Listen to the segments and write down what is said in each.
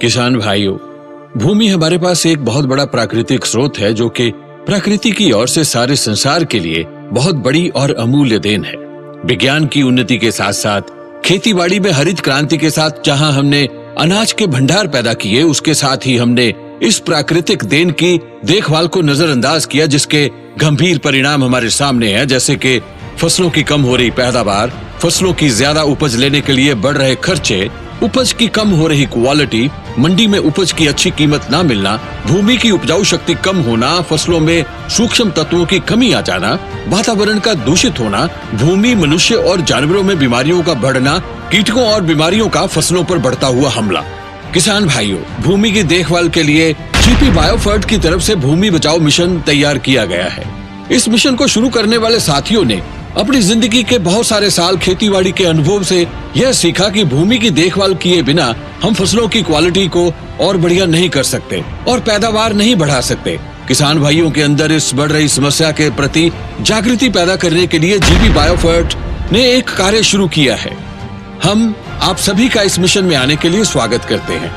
किसान भाइयों, भूमि हमारे पास एक बहुत बड़ा प्राकृतिक स्रोत है जो कि प्रकृति की ओर से सारे संसार के लिए बहुत बड़ी और अमूल्य देन है। विज्ञान की उन्नति के साथ साथ खेतीबाड़ी में हरित क्रांति के साथ जहां हमने अनाज के भंडार पैदा किए, उसके साथ ही हमने इस प्राकृतिक देन की देखभाल को नजरअंदाज किया, जिसके गंभीर परिणाम हमारे सामने हैं, जैसे कि फसलों की कम हो रही पैदावार, फसलों की ज्यादा उपज लेने के लिए बढ़ रहे खर्चे, उपज की कम हो रही क्वालिटी, मंडी में उपज की अच्छी कीमत ना मिलना, भूमि की उपजाऊ शक्ति कम होना, फसलों में सूक्ष्म तत्वों की कमी आ जाना, वातावरण का दूषित होना, भूमि, मनुष्य और जानवरों में बीमारियों का बढ़ना, कीटकों और बीमारियों का फसलों पर बढ़ता हुआ हमला। किसान भाइयों, भूमि की देखभाल के लिए जीपी बायोफर्ट की तरफ से भूमि बचाओ मिशन तैयार किया गया है। इस मिशन को शुरू करने वाले साथियों ने अपनी जिंदगी के बहुत सारे साल खेतीबाड़ी के अनुभव से यह सीखा कि भूमि की देखभाल किए बिना हम फसलों की क्वालिटी को और बढ़िया नहीं कर सकते और पैदावार नहीं बढ़ा सकते। किसान भाइयों के अंदर इस बढ़ रही समस्या के प्रति जागृति पैदा करने के लिए जीपी बायोफर्ट ने एक कार्य शुरू किया है। हम आप सभी का इस मिशन में आने के लिए स्वागत करते हैं।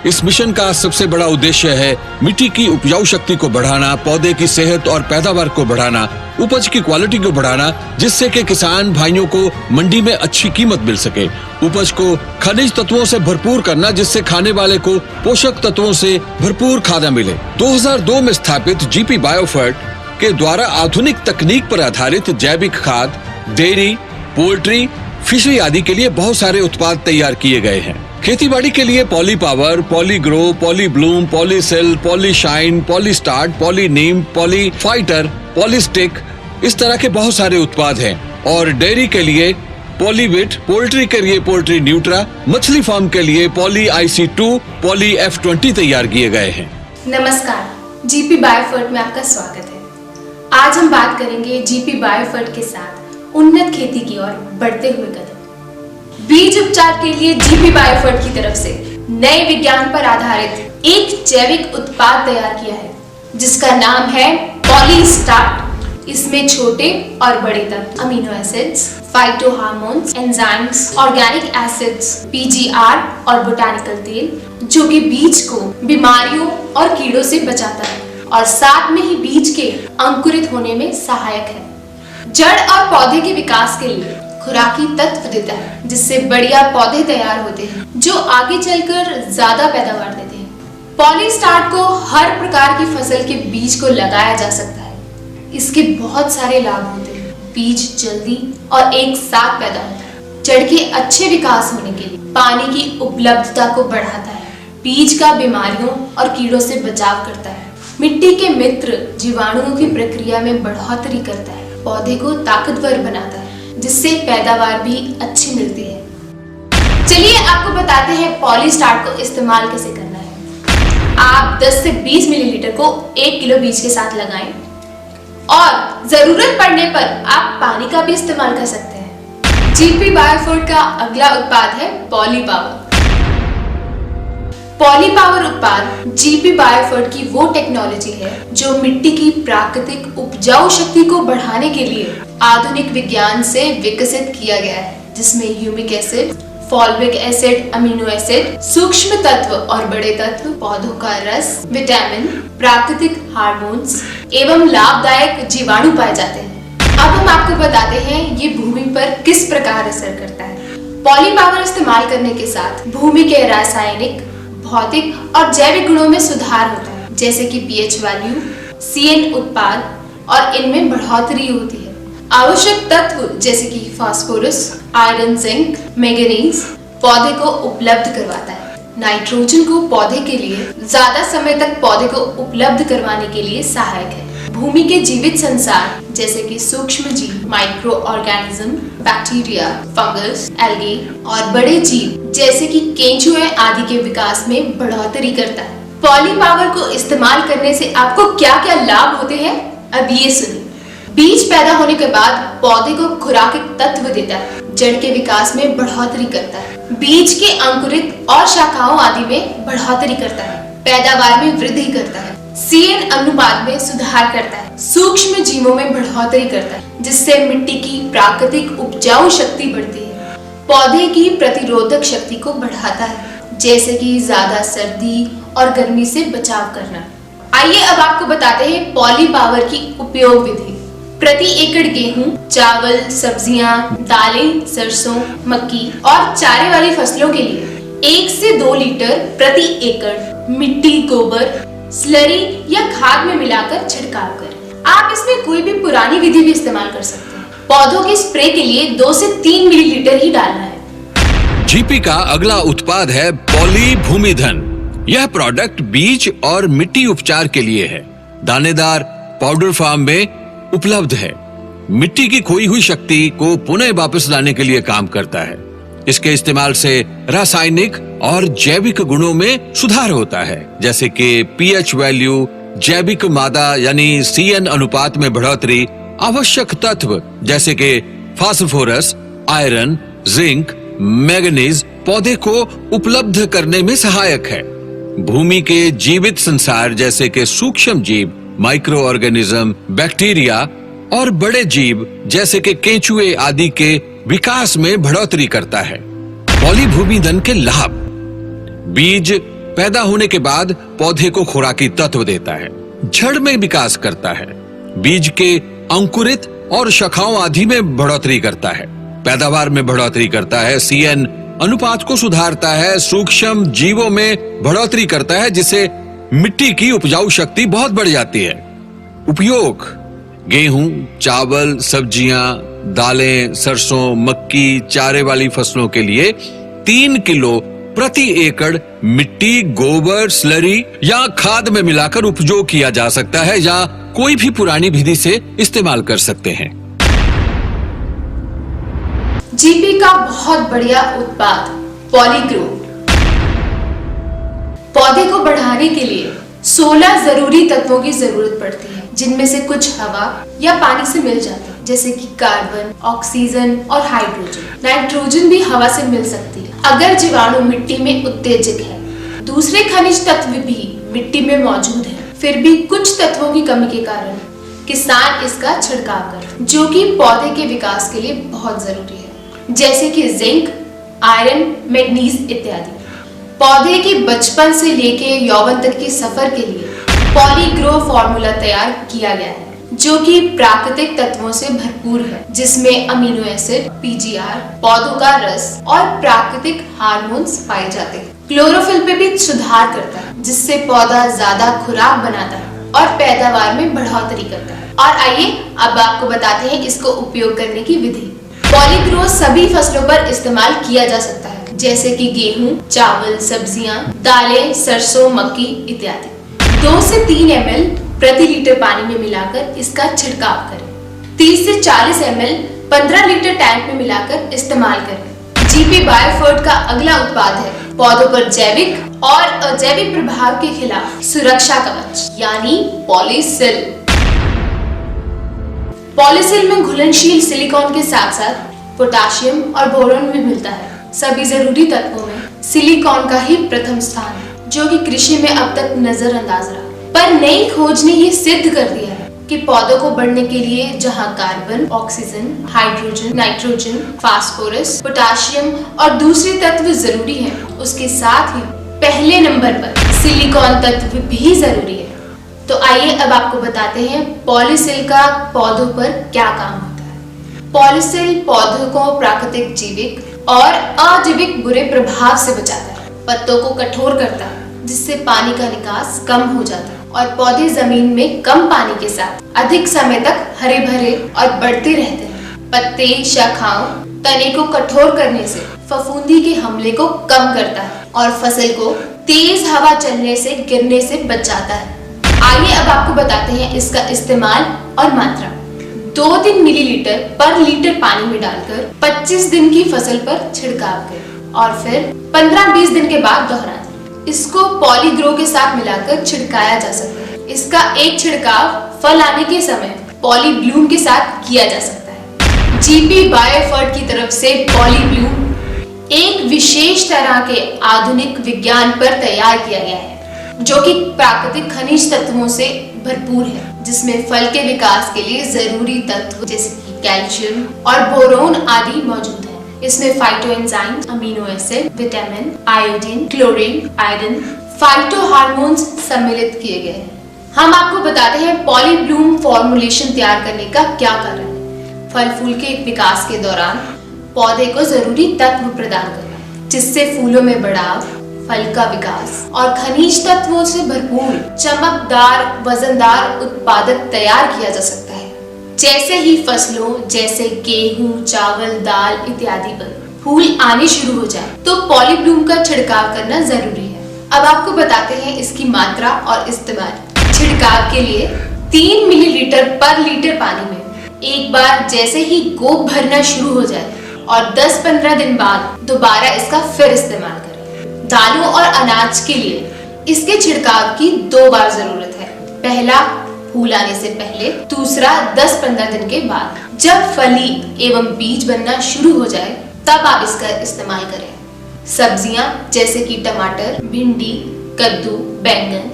इस मिशन का सबसे बड़ा उद्देश्य है मिट्टी की उपजाऊ शक्ति को बढ़ाना, पौधे की सेहत और पैदावार को बढ़ाना, उपज की क्वालिटी को बढ़ाना, जिससे कि किसान भाइयों को मंडी में अच्छी कीमत मिल सके, उपज को खनिज तत्वों से भरपूर करना, जिससे खाने वाले को पोषक तत्वों से भरपूर खाना मिले। 2002 में स्थापित जीपी बायोफर्ट के द्वारा आधुनिक तकनीक पर आधारित जैविक खाद, डेयरी, पोल्ट्री, फिशरी आदि के लिए बहुत सारे उत्पाद तैयार किए गए हैं। खेतीबाड़ी के लिए poly power, poly grow, poly bloom, poly cell, poly shine, poly start, poly neem, poly fighter, poly stick, इस तरह के बहुत सारे उत्पाद हैं। और डेयरी के लिए पॉलीविट, पोल्ट्री के लिए पोल्ट्री न्यूट्रा, मछली फार्म के लिए पॉली IC2, पॉली F20 तैयार किए गए हैं। नमस्कार, जीपी बायोफर्ट में आपका स्वागत है। आज हम बात करेंगे जीपी बायोफर्ट के साथ उन्नत खेती की ओर बढ़ते हुए कदम। बीज उपचार के लिए जीपी बायोफर्ट की तरफ से नए विज्ञान पर आधारित एक जैविक उत्पाद तैयार किया है, जिसका नाम है पॉलीस्टार्ट। इसमें छोटे और बड़े तत्व, amino acids, phytohormones, enzymes, organic acids, PGR और बोटानिकल तेल, जो कि बीज को बीमारियों और कीड़ों से बचाता है और साथ में ही बीज के अंकुरित होने में सहायक है। जड़ और पौधे के विकास के लिए खुराकी तत्व देता है, जिससे बढ़िया पौधे तैयार होते हैं जो आगे चलकर ज्यादा पैदावार देते हैं। पॉलीस्टार्ट को हर प्रकार की फसल के बीज को लगाया जा सकता है। इसके बहुत सारे लाभ होते हैं। बीज जल्दी और एक साथ पैदा होता है, जड़ के अच्छे विकास होने के लिए पानी की उपलब्धता को बढ़ाता है, बीज का बीमारियों और कीड़ों से बचाव करता है, मिट्टी के मित्र जीवाणुओं की प्रक्रिया में बढ़ोतरी करता है, पौधे को ताकतवर बनाता है, जिससे पैदावार भी अच्छी मिलती है। चलिए आपको बताते हैं पॉलीस्टार्ट को इस्तेमाल कैसे करना है। आप 10 से 20 मिलीलीटर को 1 किलो बीज के साथ लगाएं और जरूरत पड़ने पर आप पानी का भी इस्तेमाल कर सकते हैं। जीपी बायोफर्ट का अगला उत्पाद है पॉली पावर। पॉली पावर उत्पाद जीपी बायोफर्ट की वो टेक्नोलॉजी है जो मिट्टी की प्राकृतिक उपजाऊ शक्ति को बढ़ाने के लिए आधुनिक विज्ञान से विकसित किया गया है, जिसमें humic acid, fulvic acid, amino acid, सूक्ष्म तत्व और बड़े तत्व, पौधों का रस, विटामिन, प्राकृतिक हार्मोन्स एवं लाभदायक जीवाणु पाए जाते हैं। अब हम आपको बताते हैं ये भूमि पर किस प्रकार असर करता है। पॉली पावर इस्तेमाल करने के साथ भूमि के रासायनिक, भौतिक और जैविक गुणों में सुधार होता है, जैसे कि pH वैल्यू, CN उत्पाद और इनमें बढ़ोतरी होती है। आवश्यक तत्व जैसे कि फास्फोरस, आयरन, जिंक, मैंगनीज पौधे को उपलब्ध करवाता है। नाइट्रोजन को पौधे के लिए ज्यादा समय तक पौधे को उपलब्ध करवाने के लिए सहायक है। भूमि के जीवित संसार जैसे कि सूक्ष्म जीव, micro organism, bacteria, fungus, algae और बड़े जीव जैसे कि केंचुए आदि के विकास में बढ़ोतरी करता है। पॉली पावर को इस्तेमाल करने से आपको क्या क्या लाभ होते हैं, अब ये सुनिए। बीज पैदा होने के बाद पौधे को खुराकी तत्व देता है, जड़ के विकास में बढ़ोतरी करता है, बीज के अंकुरित और शाखाओं आदि में बढ़ोतरी करता है, पैदावार में वृद्धि करता है, CN अनुपात में सुधार करता है, सूक्ष्म जीवों में बढ़ोतरी करता है, जिससे मिट्टी की प्राकृतिक उपजाऊ शक्ति बढ़ती है, पौधे की प्रतिरोधक शक्ति को बढ़ाता है, जैसे कि ज्यादा सर्दी और गर्मी से बचाव करना। आइए अब आपको बताते हैं पॉली पावर की उपयोग विधि। प्रति एकड़ गेहूं, चावल, सब्जियां, दालें, सरसों, मक्की और चारे वाली फसलों के लिए 1 से 2 लीटर प्रति एकड़ मिट्टी, गोबर, स्लरी या खाद में मिलाकर छिड़काव करें। आप इसमें कोई भी पुरानी विधि भी इस्तेमाल कर सकते हैं। पौधों के स्प्रे के लिए 2 से 3 मिलीलीटर ही डालना है। जीपी का अगला उत्पाद है पॉली भूमिधन। यह प्रोडक्ट बीज और मिट्टी उपचार के लिए है। दानेदार पाउडर फॉर्म में उपलब्ध है। मिट्टी की खोई हुई शक्ति को पुनः वापस लाने के लिए काम करता है। इसके इस्तेमाल से रासायनिक और जैविक गुणों में सुधार होता है, जैसे कि पीएच वैल्यू, जैविक मादा यानी CN अनुपात में बढ़ोतरी, आवश्यक तत्व जैसे कि फास्फोरस, आयरन, जिंक, मैग्नीज पौधे को उपलब्ध करने में सहायक है। भूमि के जीवित संसार जैसे कि सूक्ष्म जीव, माइक्रो ऑर्गेनिज्म, बैक्टीरिया और बड़े जीव जैसे कि केंचुए आदि के विकास में बढ़ोतरी करता है। पॉली भूमिधन के लाभ: बीज पैदा होने के बाद पौधे को खुराकी तत्व देता है, जड़ में विकास करता है, बीज के अंकुरित और शाखाओं आदि में बढ़ोतरी करता है, पैदावार में बढ़ोतरी करता है, CN अनुपात को सुधारता है, सूक्ष्म जीवों में बढ़ोतरी करता है, जिससे मिट्टी की उपजाऊ शक्ति बहुत बढ़ जाती है। उपयोग: गेहूं, चावल, सब्जियां, दालें, सरसों, मक्की, चारे वाली फसलों के लिए 3 किलो प्रति एकड़ मिट्टी, गोबर, स्लरी या खाद में मिलाकर उपयोग किया जा सकता है, या कोई भी पुरानी विधि से इस्तेमाल कर सकते हैं। जीपी का बहुत बढ़िया उत्पाद पॉलीग्रो। पौधे को बढ़ाने के लिए 16 जरूरी तत्वों की जरूरत पड़ती है, जिनमें से कुछ हवा या पानी से मिल जाते हैं, जैसे कि कार्बन, ऑक्सीजन और हाइड्रोजन। नाइट्रोजन भी हवा से मिल सकती है अगर जीवाणु मिट्टी में उत्तेजक है। दूसरे खनिज तत्व भी मिट्टी में मौजूद है, फिर भी कुछ तत्वों की कमी के कारण किसान इसका छिड़काव करते हैं, जो कि पौधे के विकास के लिए बहुत जरूरी है, जैसे कि जिंक, आयरन, मैग्नीज इत्यादि। पौधे के बचपन से लेके यौवन तक के सफर के लिए पॉलीग्रो फॉर्मूला तैयार किया गया है, जो कि प्राकृतिक तत्वों से भरपूर है, जिसमें अमीनो एसिड, PGR, पौधों का रस और प्राकृतिक हार्मोन्स पाए जाते हैं। क्लोरोफिल पे भी सुधार करता है, जिससे पौधा ज्यादा खुराक बनाता है और पैदावार में बढ़ोतरी करता है। और आइए अब आपको बताते हैं इसको उपयोग करने की विधि। पॉलीग्रो सभी फसलों पर इस्तेमाल किया जा सकता है, जैसे कि गेहूं, चावल, सब्जियां, दालें, सरसों, मक्की इत्यादि। 2 से 3 ml प्रति लीटर पानी में मिलाकर इसका छिड़काव करें। 30 से 40 ml 15 लीटर टैंक में मिलाकर इस्तेमाल करें। जीपी बायोफर्ट का अगला उत्पाद है पौधों पर जैविक और अजैविक प्रभाव के खिलाफ सुरक्षा कवच, यानी पॉलीसिल। पॉलीसिल में घुलनशील सिलिकॉन के साथ साथ पोटाशियम और बोरोन भी मिलता है। सभी जरूरी तत्वों में सिलिकॉन का ही प्रथम स्थान है, जो कि कृषि में अब तक नजरअंदाज रहा, पर नई खोज ने ये सिद्ध कर दिया है कि पौधों को बढ़ने के लिए जहां carbon, oxygen, hydrogen, nitrogen, phosphorus, potassium और दूसरे तत्व जरूरी हैं, उसके साथ ही पहले नंबर पर सिलिकॉन तत्व भी जरूरी है। तो आइए अब आपको बताते हैं पॉलीसिल का पौधों पर क्या काम होता है। पॉलीसिल पौधों को प्राकृतिक जैविक और अजैविक बुरे प्रभाव से बचाता है, पत्तों को कठोर करता है, जिससे पानी का निकास कम हो जाता है और पौधे जमीन में कम पानी के साथ अधिक समय तक हरे भरे और बढ़ते रहते हैं। पत्ते, शाखाओं, तने को कठोर करने से फफूंदी के हमले को कम करता है और फसल को तेज हवा चलने से गिरने से बचाता है। आइए अब आपको बताते हैं इसका इस्तेमाल और मात्रा। 2-3 मिलीलीटर पर लीटर पानी में डालकर 25 दिन की फसल पर छिड़काव करें और फिर 15-20 दिन के बाद दोहराएं। इसको पॉलीग्रो के साथ मिलाकर छिड़काया जा सकता है। इसका एक छिड़काव फल आने के समय पॉलीब्लूम के साथ किया जा सकता है। जीपी बायोफर्ट की तरफ से पॉलीब्लूम एक विशेष तरह के आधुनिक विज्ञान पर तैयार किया गया है, जो कि प्राकृतिक खनिज तत्वों से भरपूर है, जिसमें फल के विकास के लिए जरूरी तत्व जैसे कि कैल्शियम और बोरोन आदि मौजूद है। इसमें phyto enzyme, amino acid, vitamin, iodine, chlorine, iron, phyto hormones सम्मिलित किए गए हैं। हम आपको बताते हैं पॉलीब्लूम फॉर्मुलेशन तैयार करने का क्या कारण है। फल फूल के विकास के दौरान पौधे को जरूरी तत्व प्रदान करना, जिससे फूलों में बढ़ाव, फल का विकास और खनिज तत्वों से भरपूर चमकदार वजनदार उत्पादक तैयार किया जा सकता है। जैसे ही फसलों जैसे गेहूं, चावल, दाल इत्यादि पर फूल आने शुरू हो जाए तो पॉलीब्लूम का छिड़काव करना जरूरी है। अब आपको बताते हैं इसकी मात्रा और इस्तेमाल। छिड़काव के लिए 3 मिलीलीटर पर लीटर पानी में एक बार जैसे ही गोब भरना शुरू हो जाए और 10-15 दिन बाद दोबारा इसका फिर इस्तेमाल करें। दालों और अनाज के लिए इसके छिड़काव की 2 बार जरूरत है। पहला फूल आने से पहले, दूसरा 10-15 दिन के बाद। जब फली एवं बीज बनना शुरू हो जाए तब आप इसका इस्तेमाल करें। सब्जियां जैसे कि टमाटर, भिंडी, कद्दू, बैंगन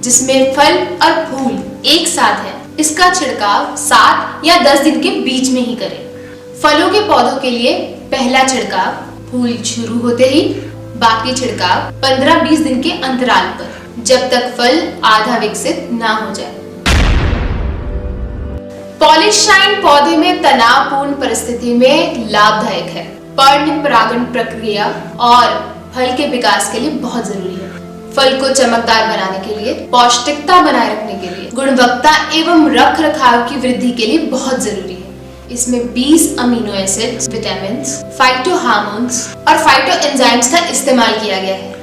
जिसमें फल और फूल एक साथ है, इसका छिड़काव 7 या 10 दिन के बीच में ही करें। फलों के पौधों के लिए पहला छिड़काव फूल शुरू होते ही, बाकी छिड़काव 15-20 दिन के अंतराल पर, जब तक फल आधा विकसित ना हो जाए। पॉलीशाइन पौधे में तनावपूर्ण परिस्थिति में लाभदायक है। पर्ण परागण प्रक्रिया और फल के विकास के लिए बहुत जरूरी है। फल को चमकदार बनाने के लिए, पौष्टिकता बनाए रखने के लिए, गुणवत्ता एवं रख रखाव की वृद्धि के लिए बहुत जरूरी है। इसमें 20 amino acids, vitamin, phyto hormones और फाइटो एंजाइम्स का इस्तेमाल किया गया है।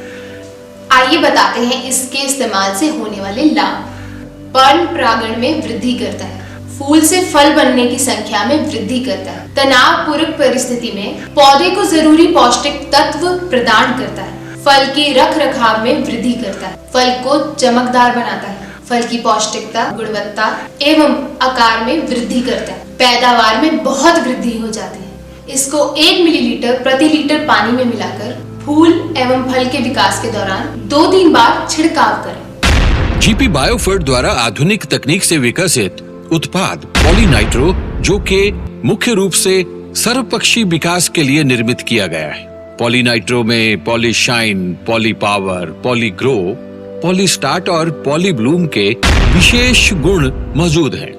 आइए बताते हैं इसके इस्तेमाल से होने वाले लाभ। पर्ण परागण में वृद्धि करता है। फूल से फल बनने की संख्या में वृद्धि करता है। तनावपूर्ण परिस्थिति में पौधे को जरूरी पौष्टिक तत्व प्रदान करता है। फल के रख रखाव में वृद्धि करता है। फल को चमकदार बनाता है। फल की पौष्टिकता, गुणवत्ता एवं आकार में वृद्धि करता है। पैदावार में बहुत वृद्धि हो जाती है। इसको 1 मिलीलीटर प्रति लीटर पानी में मिलाकर फूल एवं फल के विकास के दौरान 2-3 बार छिड़काव करें। जीपी बायोफर्ट द्वारा आधुनिक तकनीक से विकसित उत्पाद पॉलीनाइट्रो, जो कि मुख्य रूप से सर्वपक्षी विकास के लिए निर्मित किया गया है। पॉलीनाइट्रो में पॉलीशाइन, पॉलीपावर, पॉलीग्रो, पॉलीस्टार्ट और पॉलीब्लूम के विशेष गुण मौजूद हैं।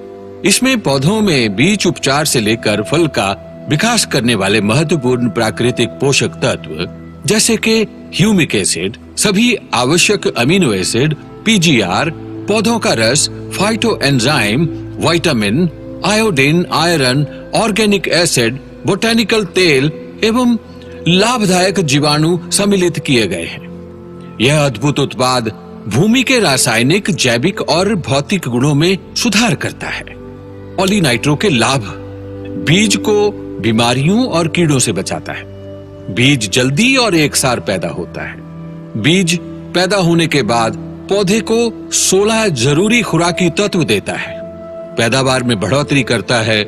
इसमें पौधों में बीज उपचार से लेकर फल का विकास करने वाले महत्वपूर्ण प्राकृतिक पोषक तत्व जैसे कि ह्यूमिक एसिड, सभी आवश्यक अमीनो एसिड, पीजीआर, पौधों का रस, phyto enzyme, vitamin, iodine, iron, organic acid, botanical तेल एवं लाभदायक जीवाणु सम्मिलित किए गए हैं। यह अद्भुत उत्पाद भूमि के रासायनिक, जैविक और भौतिक गुणों में सुधार करता है। पॉलीनाइट्रो के लाभ: बीज को बीमारियों और कीड़ों से बचाता है। बीज जल्दी और एकसार पैदा होता है। बीज पैदा होने के बाद पौधे को 16 जरूरी खुराकी तत्व देता है। पैदावार में बढ़ोतरी करता है।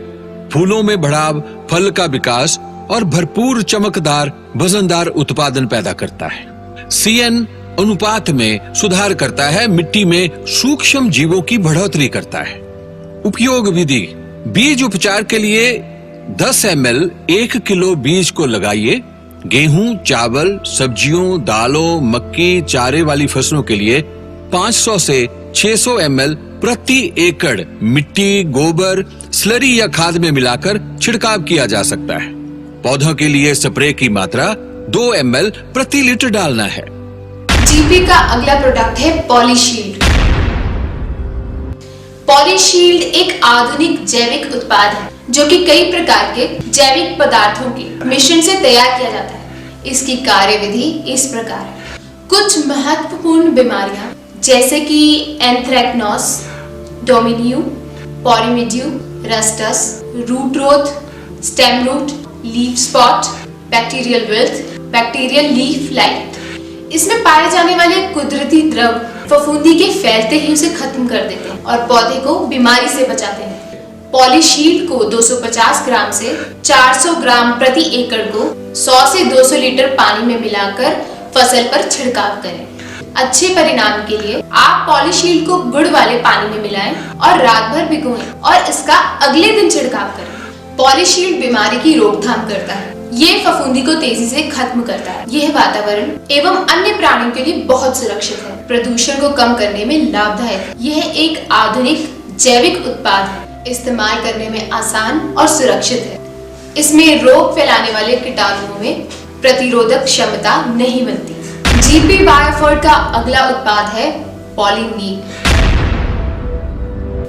फूलों में बढ़ाव, फल का विकास और भरपूर चमकदार वजनदार उत्पादन पैदा करता है। CN अनुपात में सुधार करता है। मिट्टी में सूक्ष्म जीवों की बढ़ोतरी करता है। उपयोग विधि: बीज उपचार के लिए 10 ml 1 किलो बीज को लगाइए। गेहूं, चावल, सब्जियों, दालों, मक्की, चारे वाली फसलों के लिए 500 से 600 ml प्रति एकड़ मिट्टी, गोबर, स्लरी या खाद में मिलाकर छिड़काव किया जा सकता है। पौधों के लिए स्प्रे की मात्रा 2 ml प्रति लीटर डालना है। जीपी का अगला प्रोडक्ट है पॉलीशील्ड। पॉलीशील्ड एक आधुनिक जैविक उत्पाद है जो कि कई प्रकार के जैविक पदार्थों के मिश्रण से तैयार किया जाता है। इसकी कार्यविधि इस प्रकार है। कुछ महत्वपूर्ण बीमारियां जैसे कि anthracnose, downy mildew, powdery mildew, rusts, root rot, stem root, leaf spot, bacterial wilt, bacterial leaf blight, इसमें पाए जाने वाले कुदरती द्रव फफूंदी के फैलते ही उसे खत्म कर देते हैं और पौधे को बीमारी से बचाते हैं। पॉलीशील्ड को 250 ग्राम से 400 ग्राम प्रति एकड़ को 100 से 200 लीटर पानी में मिलाकर फसल पर छिड़काव करें। अच्छे परिणाम के लिए आप पॉलीशील्ड को गुड़ वाले पानी में मिलाएं और रात भर भिगोएं और इसका अगले दिन छिड़काव करें। पॉलीशील्ड बीमारी की रोकथाम करता है। ये फफूंदी को तेजी से खत्म करता है। यह वातावरण एवं अन्य प्राणियों के लिए बहुत सुरक्षित है, प्रदूषण को कम करने में लाभदायक है। यह एक आधुनिक जैविक उत्पाद है, इस्तेमाल करने में आसान और सुरक्षित है। इसमें रोग फैलाने वाले कीटाणुओं में प्रतिरोधक क्षमता नहीं बनती। जीपी बायोफर्ट का अगला उत्पाद है पॉलीनीम।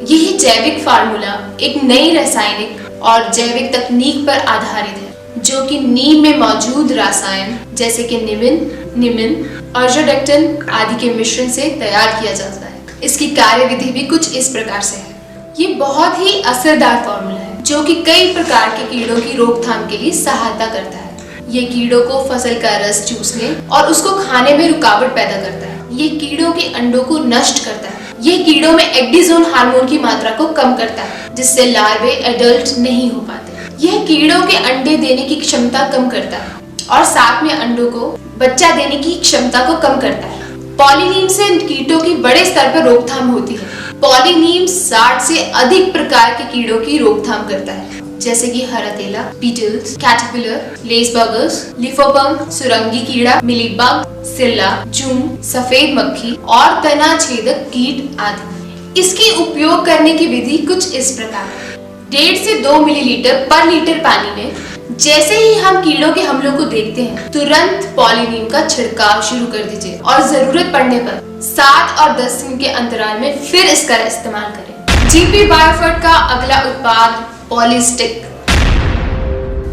यह जैविक फार्मूला एक नई रासायनिक और जैविक तकनीक पर आधारित है, जो कि नीम में मौजूद रसायन जैसे कि निमिन, अर्जोडेक्टिन आदि के मिश्रण से तैयार किया जाता है। इसकी कार्यविधि भी कुछ इस प्रकार से है। ये बहुत ही असरदार फार्मूला है, जो कि कई प्रकार के कीड़ों की रोकथाम के लिए सहायता करता है। ये कीड़ों को फसल का रस चूसने और उसको खाने में रुकावट पैदा करता है। ये कीड़ों के अंडों को नष्ट करता है। ये कीड़ों में एक्डिजोन हार्मोन की मात्रा को कम करता है, जिससे लार्वे एडल्ट नहीं हो पाते। यह कीड़ों के अंडे देने की क्षमता कम करता है और साथ में अंडों को बच्चा देने की क्षमता को कम करता है। पॉलीनीम से कीटों की बड़े स्तर पर रोकथाम होती है। पॉलीनीम 60 से अधिक प्रकार के कीड़ों की रोकथाम करता है, जैसे कि हरातेला, बीटल्स, कैटरपिलर, लेसबर्गर्स, लिफोपर्म, सुरंगी कीड़ा, मिलीबग, सिल्ला, जूम, सफेद मक्खी और तना छेदक कीट आदि। इसकी उपयोग करने की विधि कुछ इस प्रकार है। 1.5 से 2 मिलीलीटर पर लीटर पानी में जैसे ही हम कीड़ों के हमलों को देखते हैं, तुरंत पॉलीनीम का छिड़काव शुरू कर दीजिए और जरूरत पड़ने पर 7 और 10 दिन के अंतराल में फिर इसका इस्तेमाल करें। जीपी बायोफर्ट का अगला उत्पाद पॉलीस्टिक।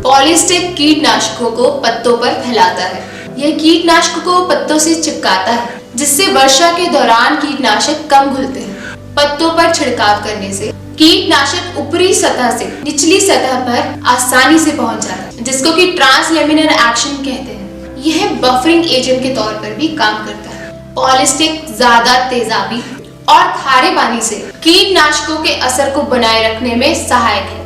पॉलीस्टिक कीटनाशकों को पत्तों पर फैलाता है। यह कीटनाशकों को पत्तों से चिपकाता है, जिससे वर्षा के दौरान कीटनाशक कम घुलते हैं। पत्तों पर छिड़काव करने से कीटनाशक ऊपरी सतह से निचली सतह पर आसानी से पहुंच जाता है, जिसको कि ट्रांसलेमिनर एक्शन कहते हैं। यह बफरिंग एजेंट के तौर पर भी काम करता है। पॉलीस्टिक ज्यादा तेजाबी और खारे पानी से कीटनाशकों के असर को बनाए रखने में सहायक है।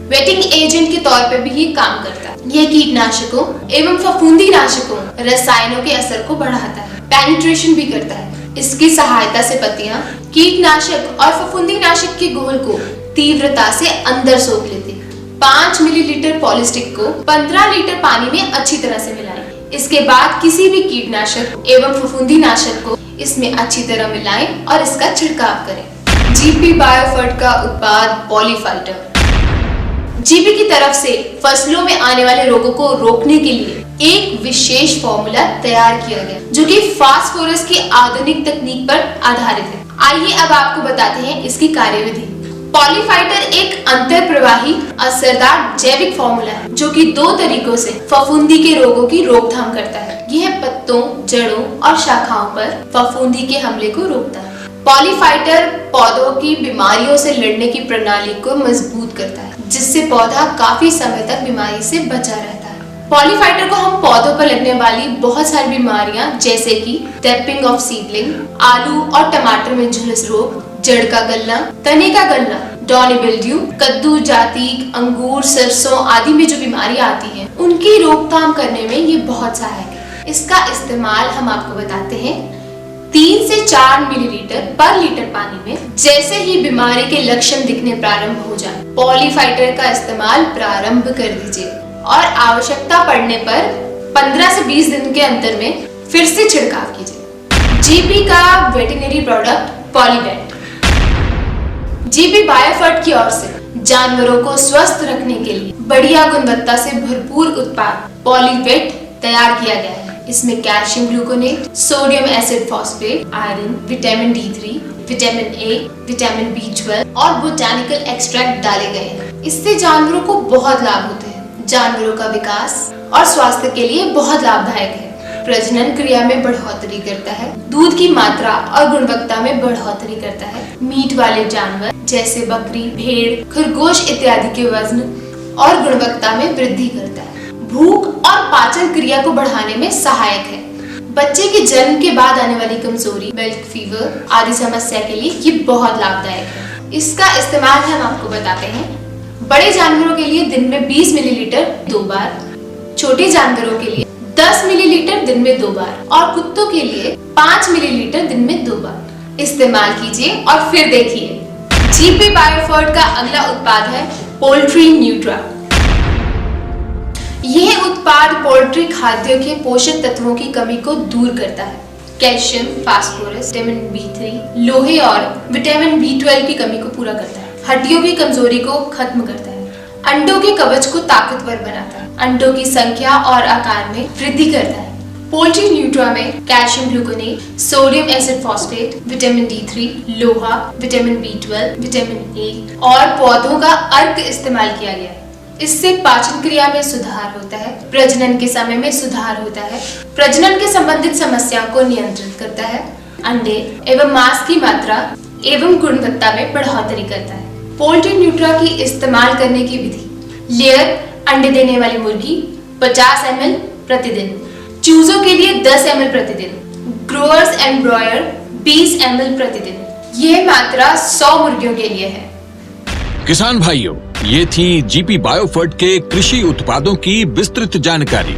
वेटिंग एजेंट के तौर पर भी ये काम करता है। यह कीटनाशकों एवं फफूंदी नाशकों रसायनों के असर को बढ़ाता है, पेनिट्रेशन भी करता है। इसकी सहायता से पत्तियां कीटनाशक और फफूंदीनाशक के घोल को तीव्रता से अंदर सोख लेती है। 5 मिलीलीटर पॉलीस्टिक को 15 लीटर पानी में अच्छी तरह से मिलाएं। इसके बाद किसी भी कीटनाशक एवं फफूंदीनाशक को इसमें अच्छी तरह मिलाएं और इसका छिड़काव करें। जीपी बायोफर्ट का उत्पाद पॉलीफाइटर। जीपी की तरफ से फसलों में आने वाले रोगों को रोकने के लिए एक विशेष फॉर्मूला तैयार किया गया, जो कि फास्फोरस की आधुनिक तकनीक पर आधारित है। आइए अब आपको बताते हैं इसकी कार्यविधि। पॉलीफाइटर एक अंतर प्रवाही असरदार जैविक फॉर्मूला है, जो कि 2 तरीकों से फफूंदी के रोगों की रोकथाम करता है। यह पत्तों, जड़ों और शाखाओं पर फफूंदी के हमले को रोकता है। पॉलीफाइटर पौधों की बीमारियों से लड़ने की प्रणाली को मजबूत करता है, जिससे पौधा काफी समय तक बीमारी से बचा रहता है। पॉलीफाइटर को हम पौधों पर लगने वाली बहुत सारी बीमारियां जैसे कि टैपिंग ऑफ सीडलिंग, आलू और टमाटर में झुलस रोग, जड़ का गलना, तने का गलना, डॉनी मिल्ड्यू, कद्दू, जाति, अंगूर, सरसों आदि में जो बीमारी आती हैं, उनकी रोकथाम करने में ये बहुत सहायक है। इसका इस्तेमाल हम आपको बताते हैं 3 से 4 मिलीलीटर पर लीटर पानी में जैसे ही बीमारी के लक्षण दिखने प्रारंभ हो जाए, पॉलीफाइटर का इस्तेमाल प्रारंभ कर दीजिए और आवश्यकता पड़ने पर 15 से 20 दिन के अंतर में फिर से छिड़काव कीजिए। जीपी का वेटरनरी प्रोडक्ट पॉलीवेट। जीपी बायोफर्ट की ओर से जानवरों को स्वस्थ रखने के लिए बढ़िया गुणवत्ता से भरपूर उत्पाद पॉलीवेट तैयार किया गया है। इसमें calcium gluconate, sodium acid phosphate, iron, vitamin D3, vitamin A, vitamin B12 और बोटानिकल एक्सट्रैक्ट डाले गए हैं। इससे जानवरों को बहुत लाभ होते हैं। जानवरों का विकास और स्वास्थ्य के लिए बहुत लाभदायक है। प्रजनन क्रिया में बढ़ोतरी करता है, दूध की मात्रा और गुणवत्ता में बढ़ोतरी करता है। मीट वाले जानवर जैसे बकरी, भेड़, खरगोश इत्यादि के वजन और गुणवत्ता में वृद्धि करता है। भूख और पाचन क्रिया को बढ़ाने में सहायक है। बच्चे के जन्म के बाद आने वाली कमजोरी, मिल्क फीवर आदि समस्या के लिए ये बहुत लाभदायक है। इसका इस्तेमाल हम आपको बताते हैं। बड़े जानवरों के लिए दिन में 20 मिलीलीटर 2 बार, छोटे जानवरों के लिए 10 मिलीलीटर दिन में 2 बार और कुत्तों के लिए 5 मिलीलीटर दिन में 2 बार इस्तेमाल कीजिए और फिर देखिए। जीपी बायोफर्ट का अगला उत्पाद है पोल्ट्री न्यूट्रा। यह उत्पाद पोल्ट्री खाद्यों के पोषक तत्वों की कमी को दूर करता है। कैल्शियम, फास्फोरस, विटामिन B3, लोहे और विटामिन B12 की कमी को पूरा करता है। हड्डियों की कमजोरी को खत्म करता है। अंडों के कवच को ताकतवर बनाता है। अंडों की संख्या और आकार में वृद्धि करता है। पोल्ट्री न्यूट्रा में calcium gluconate, sodium acid phosphate, vitamin D3, लोहा, विटामिन B12, विटामिन A और पौधों का अर्क इस्तेमाल किया गया है। इससे पाचन क्रिया में सुधार होता है, प्रजनन के समय में सुधार होता है, प्रजनन के संबंधित समस्याओं को नियंत्रित करता है, अंडे एवं मांस की मात्रा एवं गुणवत्ता में बढ़ोतरी करता है। पोल्ट्री न्यूट्रा की इस्तेमाल करने की विधि: लेयर अंडे देने वाली मुर्गी 50 ml प्रतिदिन, चूजों के लिए 10 ml प्रतिदिन, ग्रोअर्स एंड ब्रॉयर 20 ml प्रतिदिन। यह मात्रा 100 मुर्गियों के लिए है। किसान भाइयों, ये थी जीपी बायोफर्ट के कृषि उत्पादों की विस्तृत जानकारी।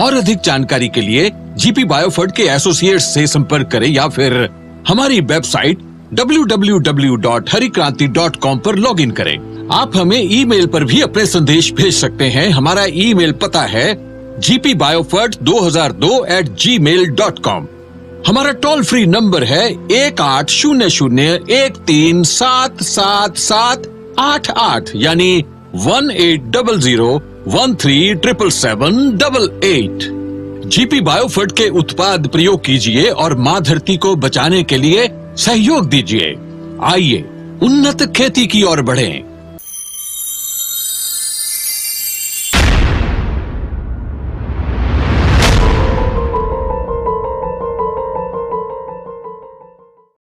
और अधिक जानकारी के लिए जीपी बायोफर्ट के एसोसिएट्स से संपर्क करें या फिर हमारी वेबसाइट www.harikranti.com पर लॉगिन करें। आप हमें ईमेल पर भी अपने संदेश भेज सकते हैं। हमारा ईमेल पता है gpbiofert2002@gmail.com। हमारा टोल फ्री नंबर है 1800-13777788 यानी 1800-13777788। जीपी बायोफर्ट के उत्पाद प्रयोग कीजिए और माँ धरती को बचाने के लिए सहयोग दीजिए। आइए उन्नत खेती की ओर बढ़ें।